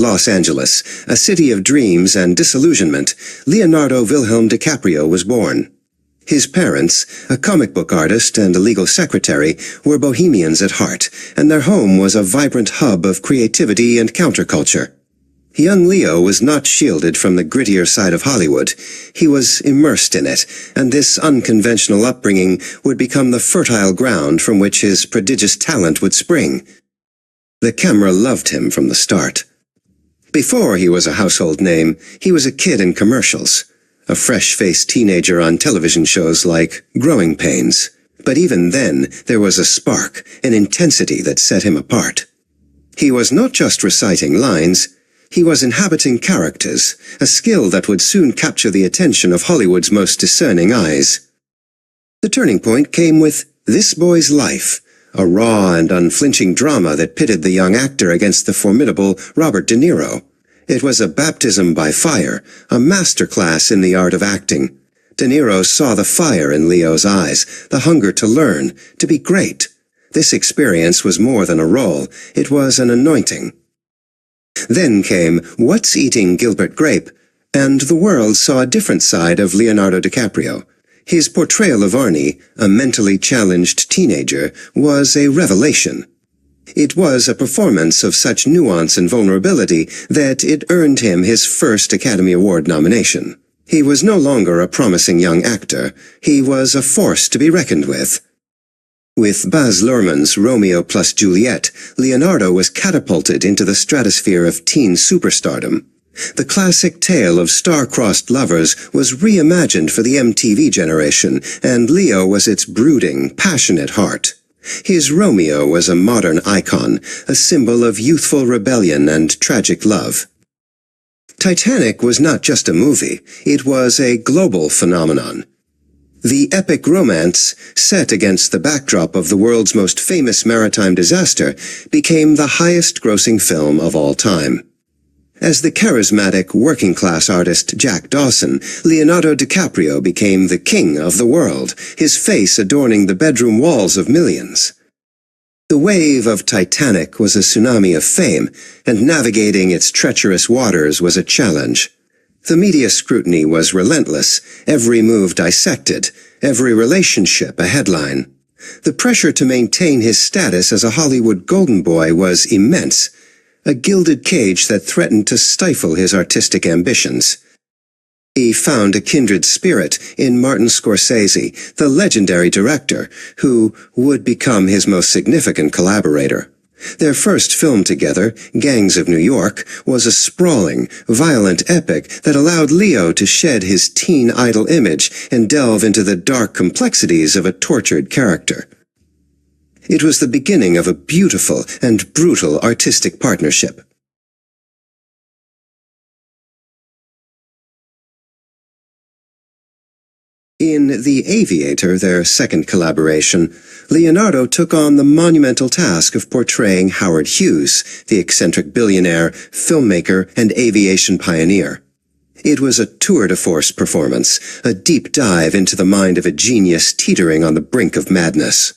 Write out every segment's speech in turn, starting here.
Los Angeles, a city of dreams and disillusionment, Leonardo Wilhelm DiCaprio was born. His parents, a comic book artist and a legal secretary, were bohemians at heart, and their home was a vibrant hub of creativity and counterculture. Young Leo was not shielded from the grittier side of Hollywood. He was immersed in it, and this unconventional upbringing would become the fertile ground from which his prodigious talent would spring. The camera loved him from the start. Before he was a household name, he was a kid in commercials, a fresh-faced teenager on television shows like Growing Pains. But even then, there was a spark, an intensity that set him apart. He was not just reciting lines, he was inhabiting characters, a skill that would soon capture the attention of Hollywood's most discerning eyes. The turning point came with This Boy's Life, a raw and unflinching drama that pitted the young actor against the formidable Robert De Niro. It was a baptism by fire, a masterclass in the art of acting. De Niro saw the fire in Leo's eyes, the hunger to learn, to be great. This experience was more than a role, it was an anointing. Then came What's Eating Gilbert Grape, and the world saw a different side of Leonardo DiCaprio. His portrayal of Arnie, a mentally challenged teenager, was a revelation. It was a performance of such nuance and vulnerability that it earned him his first Academy Award nomination. He was no longer a promising young actor, he was a force to be reckoned with. With Baz Luhrmann's Romeo plus Juliet, Leonardo was catapulted into the stratosphere of teen superstardom. The classic tale of star-crossed lovers was reimagined for the MTV generation, and Leo was its brooding, passionate heart. His Romeo was a modern icon, a symbol of youthful rebellion and tragic love. Titanic was not just a movie, it was a global phenomenon. The epic romance, set against the backdrop of the world's most famous maritime disaster, became the highest-grossing film of all time. As the charismatic working-class artist Jack Dawson, Leonardo DiCaprio became the king of the world, his face adorning the bedroom walls of millions. The wave of Titanic was a tsunami of fame, and navigating its treacherous waters was a challenge. The media scrutiny was relentless, every move dissected, every relationship a headline. The pressure to maintain his status as a Hollywood golden boy was immense, a gilded cage that threatened to stifle his artistic ambitions. He found a kindred spirit in Martin Scorsese, the legendary director, who would become his most significant collaborator. Their first film together, Gangs of New York, was a sprawling, violent epic that allowed Leo to shed his teen idol image and delve into the dark complexities of a tortured character. It was the beginning of a beautiful and brutal artistic partnership. In The Aviator, their second collaboration, Leonardo took on the monumental task of portraying Howard Hughes, the eccentric billionaire, filmmaker, and aviation pioneer. It was a tour-de-force performance, a deep dive into the mind of a genius teetering on the brink of madness.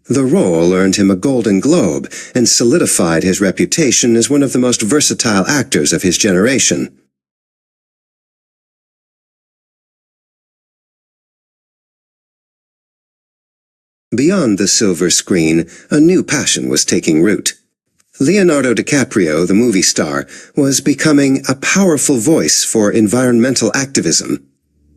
The role earned him a Golden Globe and solidified his reputation as one of the most versatile actors of his generation. Beyond the silver screen, a new passion was taking root. Leonardo DiCaprio, the movie star, was becoming a powerful voice for environmental activism.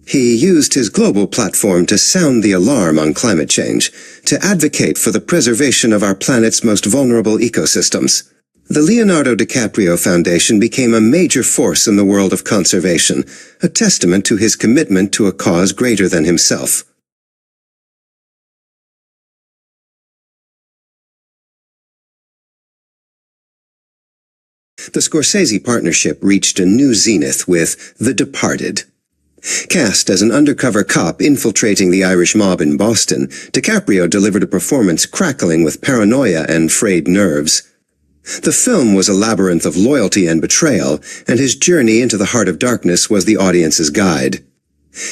He used his global platform to sound the alarm on climate change, to advocate for the preservation of our planet's most vulnerable ecosystems. The Leonardo DiCaprio Foundation became a major force in the world of conservation, a testament to his commitment to a cause greater than himself. The Scorsese partnership reached a new zenith with The Departed. Cast as an undercover cop infiltrating the Irish mob in Boston, DiCaprio delivered a performance crackling with paranoia and frayed nerves. The film was a labyrinth of loyalty and betrayal, and his journey into the heart of darkness was the audience's guide.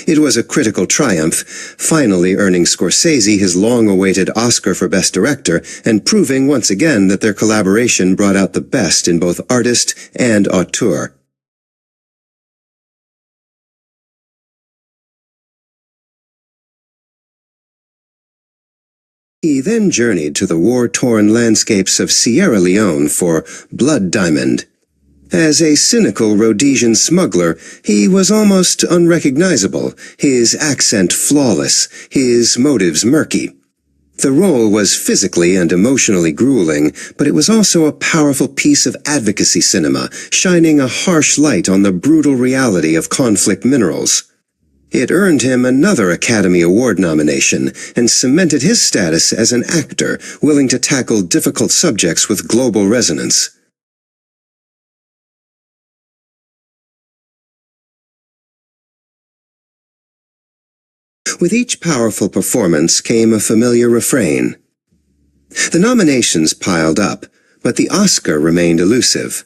It was a critical triumph, finally earning Scorsese his long-awaited Oscar for Best Director and proving once again that their collaboration brought out the best in both artist and auteur. He then journeyed to the war-torn landscapes of Sierra Leone for Blood Diamond. As a cynical Rhodesian smuggler, he was almost unrecognizable, his accent flawless, his motives murky. The role was physically and emotionally grueling, but it was also a powerful piece of advocacy cinema, shining a harsh light on the brutal reality of conflict minerals. It earned him another Academy Award nomination and cemented his status as an actor willing to tackle difficult subjects with global resonance. With each powerful performance came a familiar refrain. The nominations piled up, but the Oscar remained elusive.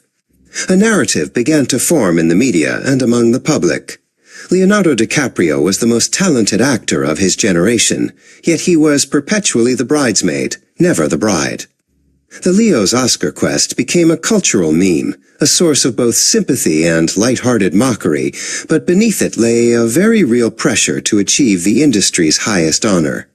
A narrative began to form in the media and among the public. Leonardo DiCaprio was the most talented actor of his generation, yet he was perpetually the bridesmaid, never the bride. The Leo's Oscar quest became a cultural meme, a source of both sympathy and light-hearted mockery, but beneath it lay a very real pressure to achieve the industry's highest honor.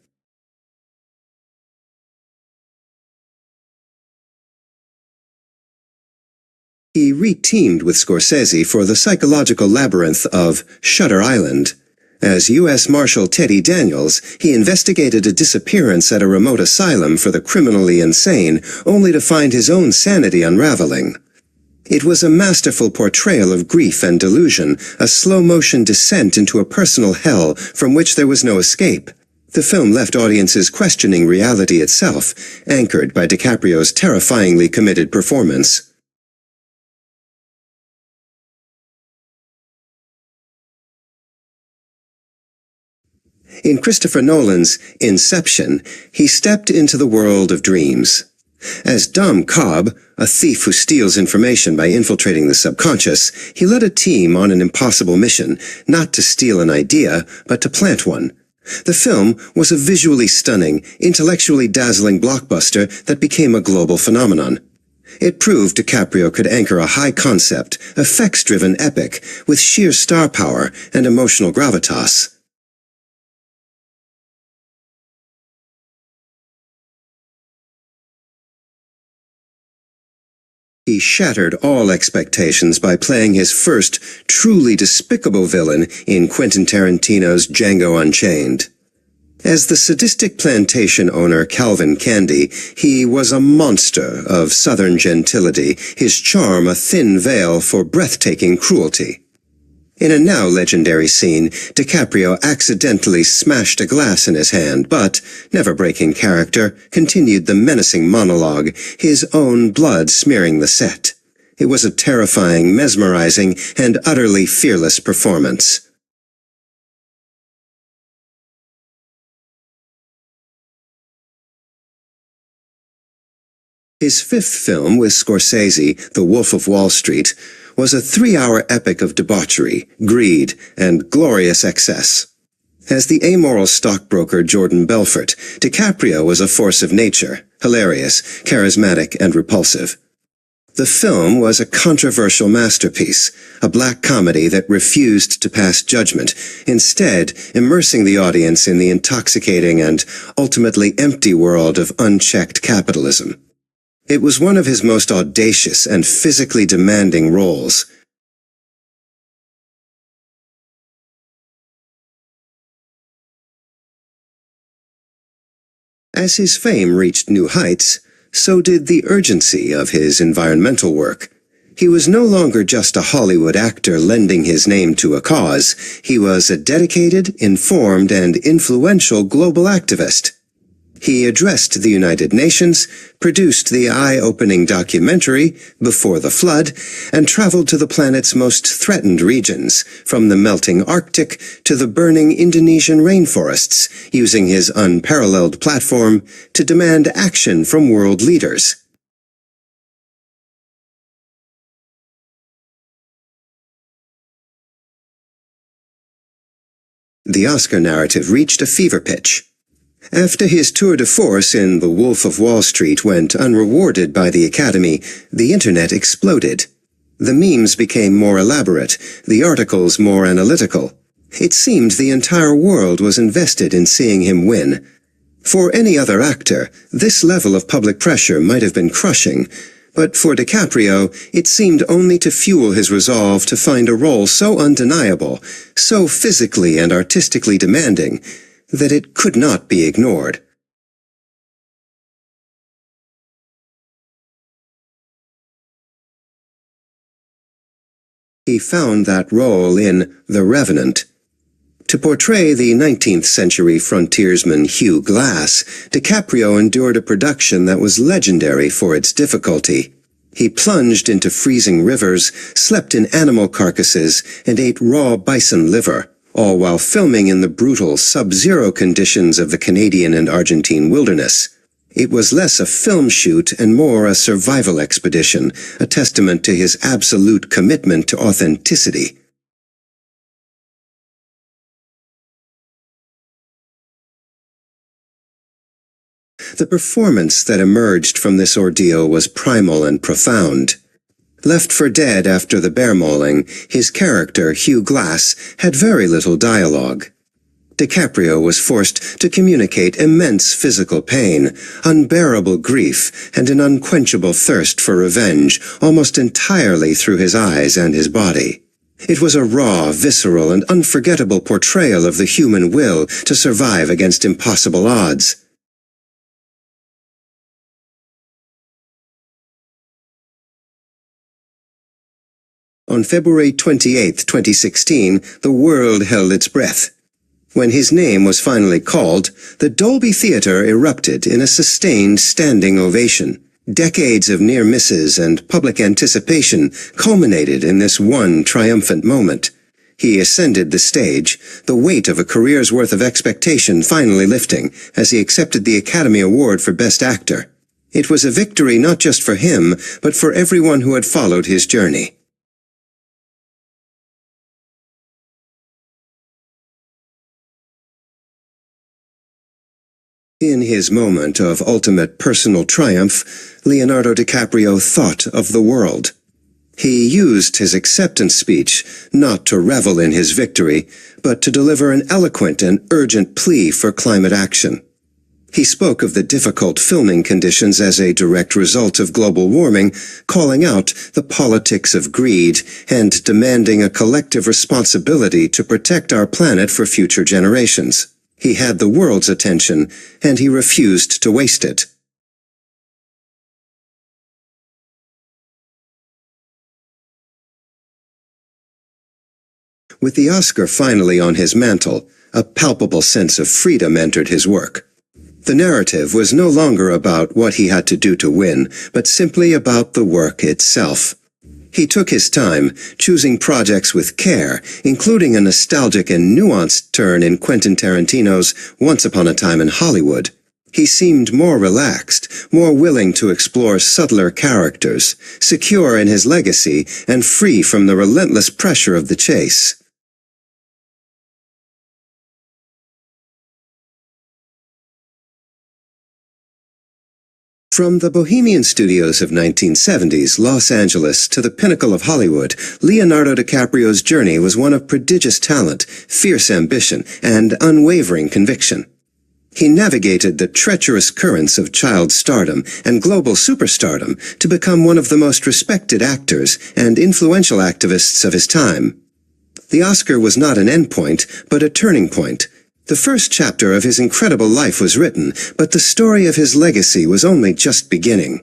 He re-teamed with Scorsese for the psychological labyrinth of Shutter Island. As U.S. Marshal Teddy Daniels, he investigated a disappearance at a remote asylum for the criminally insane, only to find his own sanity unraveling. It was a masterful portrayal of grief and delusion, a slow-motion descent into a personal hell from which there was no escape. The film left audiences questioning reality itself, anchored by DiCaprio's terrifyingly committed performance. In Christopher Nolan's Inception, he stepped into the world of dreams. As Dom Cobb, a thief who steals information by infiltrating the subconscious, he led a team on an impossible mission, not to steal an idea, but to plant one. The film was a visually stunning, intellectually dazzling blockbuster that became a global phenomenon. It proved DiCaprio could anchor a high-concept, effects-driven epic with sheer star power and emotional gravitas. He shattered all expectations by playing his first truly despicable villain in Quentin Tarantino's Django Unchained. As the sadistic plantation owner Calvin Candy, he was a monster of southern gentility, his charm a thin veil for breathtaking cruelty. In a now legendary scene, DiCaprio accidentally smashed a glass in his hand, but, never breaking character, continued the menacing monologue, his own blood smearing the set. It was a terrifying, mesmerizing, and utterly fearless performance. His fifth film with Scorsese, The Wolf of Wall Street, was a 3-hour epic of debauchery, greed, and glorious excess. As the amoral stockbroker Jordan Belfort, DiCaprio was a force of nature, hilarious, charismatic, and repulsive. The film was a controversial masterpiece, a black comedy that refused to pass judgment, instead immersing the audience in the intoxicating and ultimately empty world of unchecked capitalism. It was one of his most audacious and physically demanding roles. As his fame reached new heights, so did the urgency of his environmental work. He was no longer just a Hollywood actor lending his name to a cause. He was a dedicated, informed, and influential global activist. He addressed the United Nations, produced the eye-opening documentary, Before the Flood, and traveled to the planet's most threatened regions, from the melting Arctic to the burning Indonesian rainforests, using his unparalleled platform to demand action from world leaders. The Oscar narrative reached a fever pitch. After his tour de force in The Wolf of Wall Street went unrewarded by the Academy, the internet exploded. The memes became more elaborate, the articles more analytical. It seemed the entire world was invested in seeing him win. For any other actor, this level of public pressure might have been crushing, but for DiCaprio, it seemed only to fuel his resolve to find a role so undeniable, so physically and artistically demanding, that it could not be ignored. He found that role in The Revenant. To portray the 19th century frontiersman Hugh Glass, DiCaprio endured a production that was legendary for its difficulty. He plunged into freezing rivers, slept in animal carcasses, and ate raw bison liver, all while filming in the brutal sub-zero conditions of the Canadian and Argentine wilderness. It was less a film shoot and more a survival expedition, a testament to his absolute commitment to authenticity. The performance that emerged from this ordeal was primal and profound. Left for dead after the bear mauling, his character, Hugh Glass, had very little dialogue. DiCaprio was forced to communicate immense physical pain, unbearable grief, and an unquenchable thirst for revenge, almost entirely through his eyes and his body. It was a raw, visceral, and unforgettable portrayal of the human will to survive against impossible odds. On February 28, 2016, the world held its breath. When his name was finally called, the Dolby Theatre erupted in a sustained standing ovation. Decades of near misses and public anticipation culminated in this one triumphant moment. He ascended the stage, the weight of a career's worth of expectation finally lifting, as he accepted the Academy Award for Best Actor. It was a victory not just for him, but for everyone who had followed his journey. In his moment of ultimate personal triumph, Leonardo DiCaprio thought of the world. He used his acceptance speech not to revel in his victory, but to deliver an eloquent and urgent plea for climate action. He spoke of the difficult filming conditions as a direct result of global warming, calling out the politics of greed and demanding a collective responsibility to protect our planet for future generations. He had the world's attention, and he refused to waste it. With the Oscar finally on his mantle, a palpable sense of freedom entered his work. The narrative was no longer about what he had to do to win, but simply about the work itself. He took his time, choosing projects with care, including a nostalgic and nuanced turn in Quentin Tarantino's Once Upon a Time in Hollywood. He seemed more relaxed, more willing to explore subtler characters, secure in his legacy, and free from the relentless pressure of the chase. From the Bohemian studios of 1970s Los Angeles to the pinnacle of Hollywood, Leonardo DiCaprio's journey was one of prodigious talent, fierce ambition, and unwavering conviction. He navigated the treacherous currents of child stardom and global superstardom to become one of the most respected actors and influential activists of his time. The Oscar was not an endpoint, but a turning point. The first chapter of his incredible life was written, but the story of his legacy was only just beginning.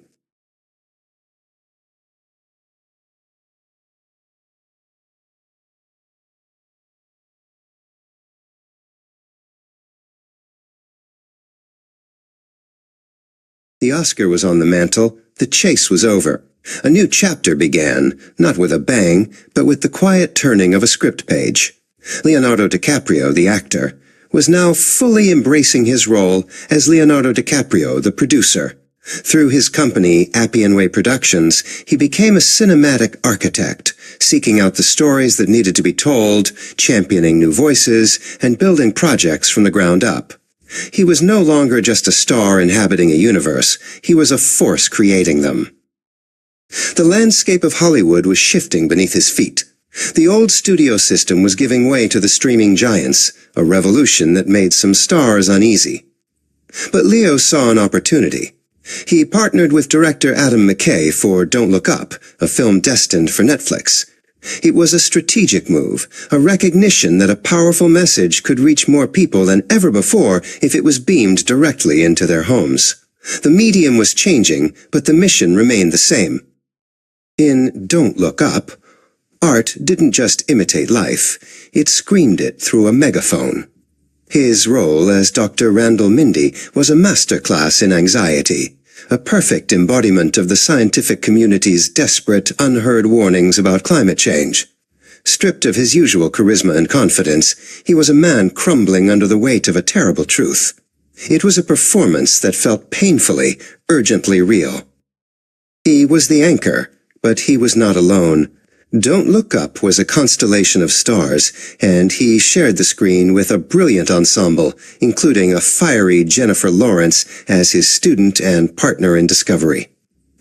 The Oscar was on the mantle, the chase was over. A new chapter began, not with a bang, but with the quiet turning of a script page. Leonardo DiCaprio, the actor, was now fully embracing his role as Leonardo DiCaprio, the producer, Through his company, Appianway Productions, he became a cinematic architect, seeking out the stories that needed to be told, championing new voices, and building projects from the ground up. He was no longer just a star inhabiting a universe, he was a force creating them. The landscape of Hollywood was shifting beneath his feet. The old studio system was giving way to the streaming giants, a revolution that made some stars uneasy. But Leo saw an opportunity. He partnered with director Adam McKay for Don't Look Up, a film destined for Netflix. It was a strategic move, a recognition that a powerful message could reach more people than ever before if it was beamed directly into their homes. The medium was changing, but the mission remained the same. In Don't Look Up, art didn't just imitate life, it screamed it through a megaphone. His role as Dr. Randall Mindy was a masterclass in anxiety, a perfect embodiment of the scientific community's desperate, unheard warnings about climate change. Stripped of his usual charisma and confidence, he was a man crumbling under the weight of a terrible truth. It was a performance that felt painfully, urgently real. He was the anchor, but he was not alone. Don't Look Up was a constellation of stars, and he shared the screen with a brilliant ensemble, including a fiery Jennifer Lawrence as his student and partner in discovery.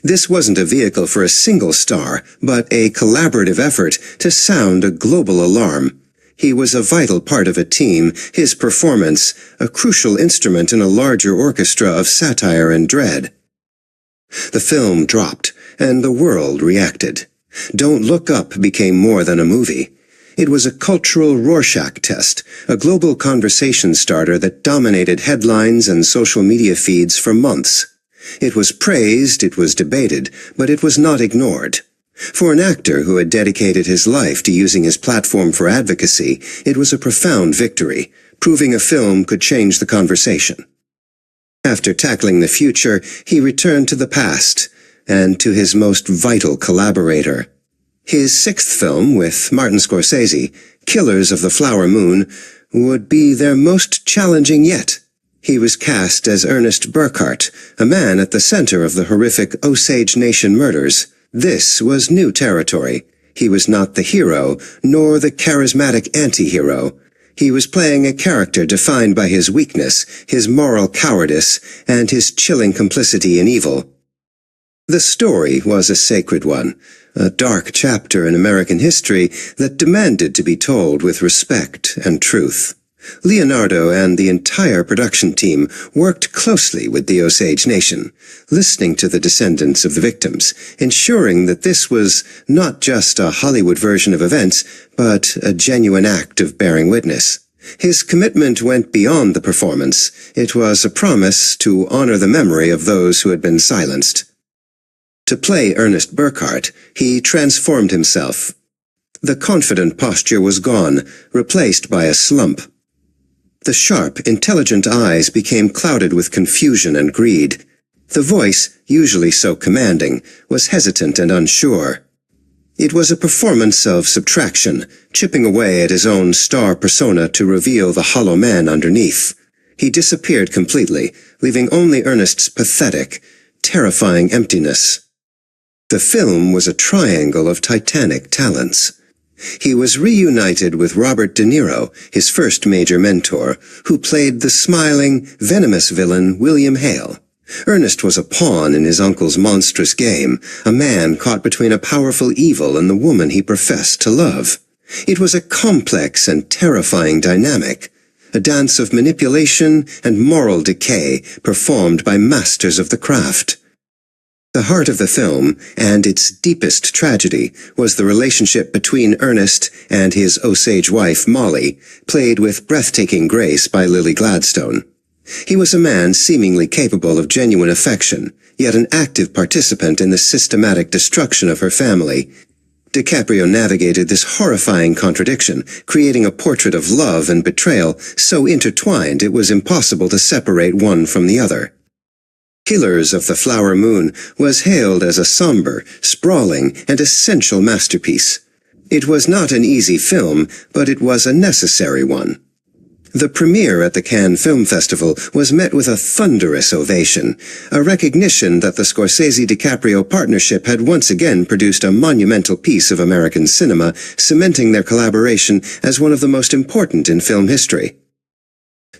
This wasn't a vehicle for a single star, but a collaborative effort to sound a global alarm. He was a vital part of a team, his performance a crucial instrument in a larger orchestra of satire and dread. The film dropped, and the world reacted. Don't Look Up became more than a movie. It was a cultural Rorschach test, a global conversation starter that dominated headlines and social media feeds for months. It was praised, it was debated, but it was not ignored. For an actor who had dedicated his life to using his platform for advocacy, it was a profound victory, proving a film could change the conversation. After tackling the future, he returned to the past, and to his most vital collaborator. His sixth film with Martin Scorsese, Killers of the Flower Moon, would be their most challenging yet. He was cast as Ernest Burkhart, a man at the center of the horrific Osage Nation murders. This was new territory. He was not the hero, nor the charismatic anti-hero. He was playing a character defined by his weakness, his moral cowardice, and his chilling complicity in evil. The story was a sacred one, a dark chapter in American history that demanded to be told with respect and truth. Leonardo and the entire production team worked closely with the Osage Nation, listening to the descendants of the victims, ensuring that this was not just a Hollywood version of events, but a genuine act of bearing witness. His commitment went beyond the performance. It was a promise to honor the memory of those who had been silenced. To play Ernest Burkhart, he transformed himself. The confident posture was gone, replaced by a slump. The sharp, intelligent eyes became clouded with confusion and greed. The voice, usually so commanding, was hesitant and unsure. It was a performance of subtraction, chipping away at his own star persona to reveal the hollow man underneath. He disappeared completely, leaving only Ernest's pathetic, terrifying emptiness. The film was a triangle of Titanic talents. He was reunited with Robert De Niro, his first major mentor, who played the smiling, venomous villain William Hale. Ernest was a pawn in his uncle's monstrous game, a man caught between a powerful evil and the woman he professed to love. It was a complex and terrifying dynamic, a dance of manipulation and moral decay performed by masters of the craft. The heart of the film, and its deepest tragedy, was the relationship between Ernest and his Osage wife, Molly, played with breathtaking grace by Lily Gladstone. He was a man seemingly capable of genuine affection, yet an active participant in the systematic destruction of her family. DiCaprio navigated this horrifying contradiction, creating a portrait of love and betrayal so intertwined it was impossible to separate one from the other. Killers of the Flower Moon was hailed as a somber, sprawling, and essential masterpiece. It was not an easy film, but it was a necessary one. The premiere at the Cannes Film Festival was met with a thunderous ovation, a recognition that the Scorsese-DiCaprio partnership had once again produced a monumental piece of American cinema, cementing their collaboration as one of the most important in film history.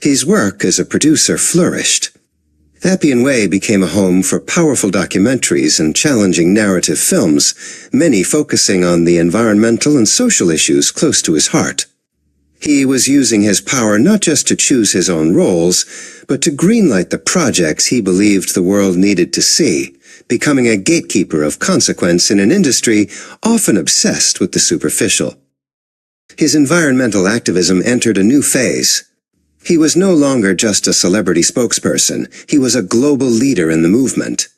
His work as a producer flourished. Appian Way became a home for powerful documentaries and challenging narrative films, many focusing on the environmental and social issues close to his heart. He was using his power not just to choose his own roles, but to greenlight the projects he believed the world needed to see, becoming a gatekeeper of consequence in an industry often obsessed with the superficial. His environmental activism entered a new phase. He was no longer just a celebrity spokesperson, he was a global leader in the movement.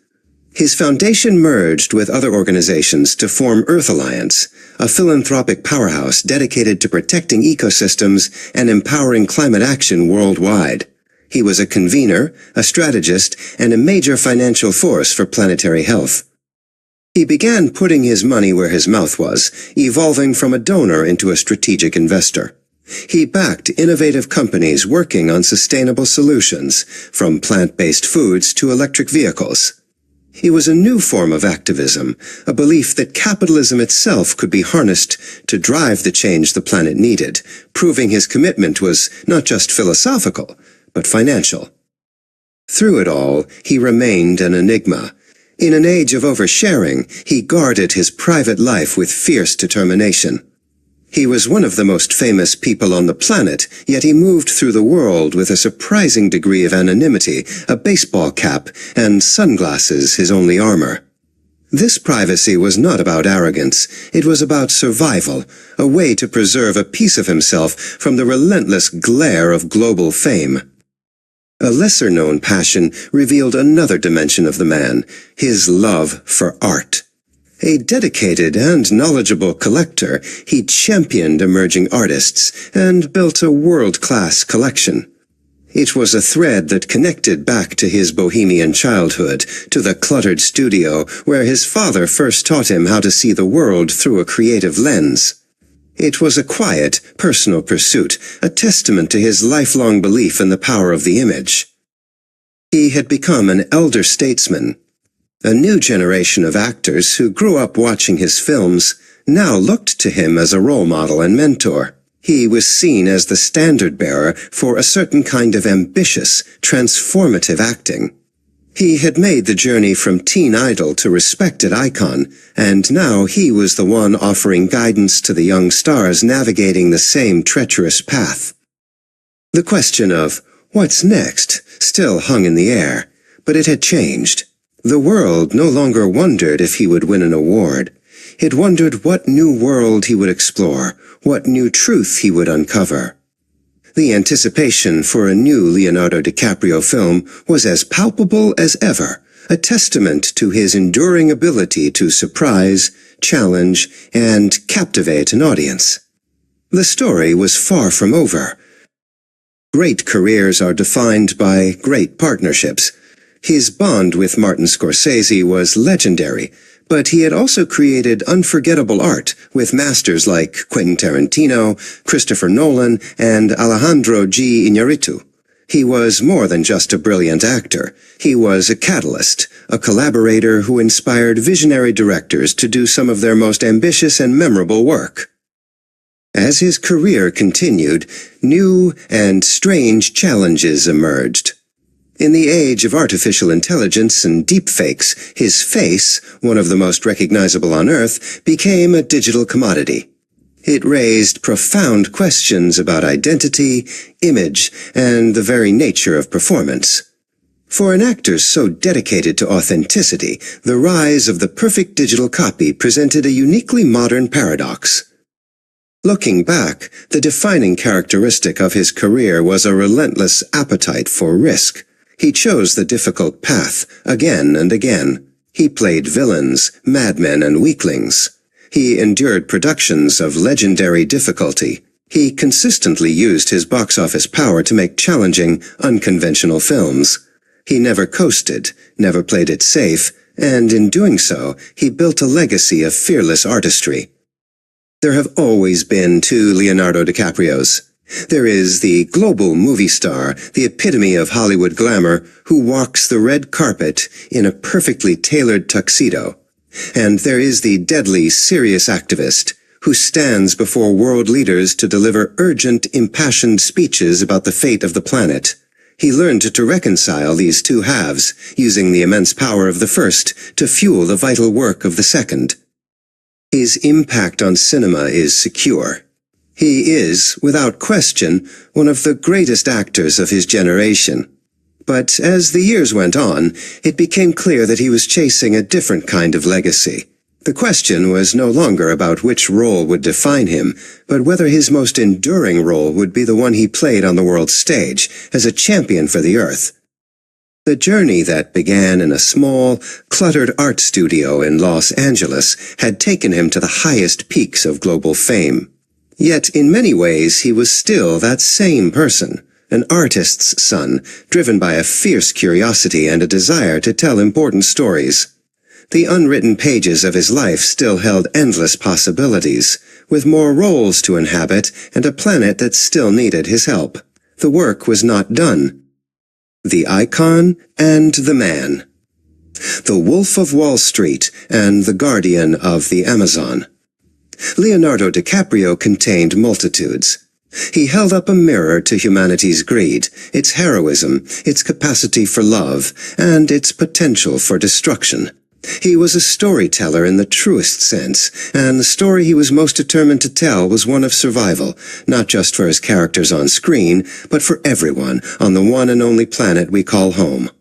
His foundation merged with other organizations to form Earth Alliance, a philanthropic powerhouse dedicated to protecting ecosystems and empowering climate action worldwide. He was a convener, a strategist, and a major financial force for planetary health. He began putting his money where his mouth was, evolving from a donor into a strategic investor. He backed innovative companies working on sustainable solutions, from plant-based foods to electric vehicles. It was a new form of activism, a belief that capitalism itself could be harnessed to drive the change the planet needed, proving his commitment was not just philosophical, but financial. Through it all, he remained an enigma. In an age of oversharing, he guarded his private life with fierce determination. He was one of the most famous people on the planet, yet he moved through the world with a surprising degree of anonymity, a baseball cap, and sunglasses his only armor. This privacy was not about arrogance, it was about survival, a way to preserve a piece of himself from the relentless glare of global fame. A lesser-known passion revealed another dimension of the man, his love for art. A dedicated and knowledgeable collector, he championed emerging artists and built a world-class collection. It was a thread that connected back to his bohemian childhood, to the cluttered studio where his father first taught him how to see the world through a creative lens. It was a quiet, personal pursuit, a testament to his lifelong belief in the power of the image. He had become an elder statesman. A new generation of actors who grew up watching his films now looked to him as a role model and mentor. He was seen as the standard-bearer for a certain kind of ambitious, transformative acting. He had made the journey from teen idol to respected icon, and now he was the one offering guidance to the young stars navigating the same treacherous path. The question of, what's next, still hung in the air, but it had changed. The world no longer wondered if he would win an award. It wondered what new world he would explore, what new truth he would uncover. The anticipation for a new Leonardo DiCaprio film was as palpable as ever, a testament to his enduring ability to surprise, challenge, and captivate an audience. The story was far from over. Great careers are defined by great partnerships. His bond with Martin Scorsese was legendary, but he had also created unforgettable art with masters like Quentin Tarantino, Christopher Nolan, and Alejandro G. Iñárritu. He was more than just a brilliant actor. He was a catalyst, a collaborator who inspired visionary directors to do some of their most ambitious and memorable work. As his career continued, new and strange challenges emerged. In the age of artificial intelligence and deepfakes, his face, one of the most recognizable on Earth, became a digital commodity. It raised profound questions about identity, image, and the very nature of performance. For an actor so dedicated to authenticity, the rise of the perfect digital copy presented a uniquely modern paradox. Looking back, the defining characteristic of his career was a relentless appetite for risk. He chose the difficult path, again and again. He played villains, madmen, and weaklings. He endured productions of legendary difficulty. He consistently used his box office power to make challenging, unconventional films. He never coasted, never played it safe, and in doing so, he built a legacy of fearless artistry. There have always been two Leonardo DiCaprios. There is the global movie star, the epitome of Hollywood glamour, who walks the red carpet in a perfectly tailored tuxedo. And there is the deadly, serious activist, who stands before world leaders to deliver urgent, impassioned speeches about the fate of the planet. He learned to reconcile these two halves, using the immense power of the first to fuel the vital work of the second. His impact on cinema is secure. He is, without question, one of the greatest actors of his generation. But as the years went on, it became clear that he was chasing a different kind of legacy. The question was no longer about which role would define him, but whether his most enduring role would be the one he played on the world stage, as a champion for the Earth. The journey that began in a small, cluttered art studio in Los Angeles had taken him to the highest peaks of global fame. Yet in many ways he was still that same person, an artist's son, driven by a fierce curiosity and a desire to tell important stories. The unwritten pages of his life still held endless possibilities, with more roles to inhabit and a planet that still needed his help. The work was not done. The icon and the man. The Wolf of Wall Street and the Guardian of the Amazon. Leonardo DiCaprio contained multitudes. He held up a mirror to humanity's greed, its heroism, its capacity for love, and its potential for destruction. He was a storyteller in the truest sense, and the story he was most determined to tell was one of survival, not just for his characters on screen, but for everyone on the one and only planet we call home.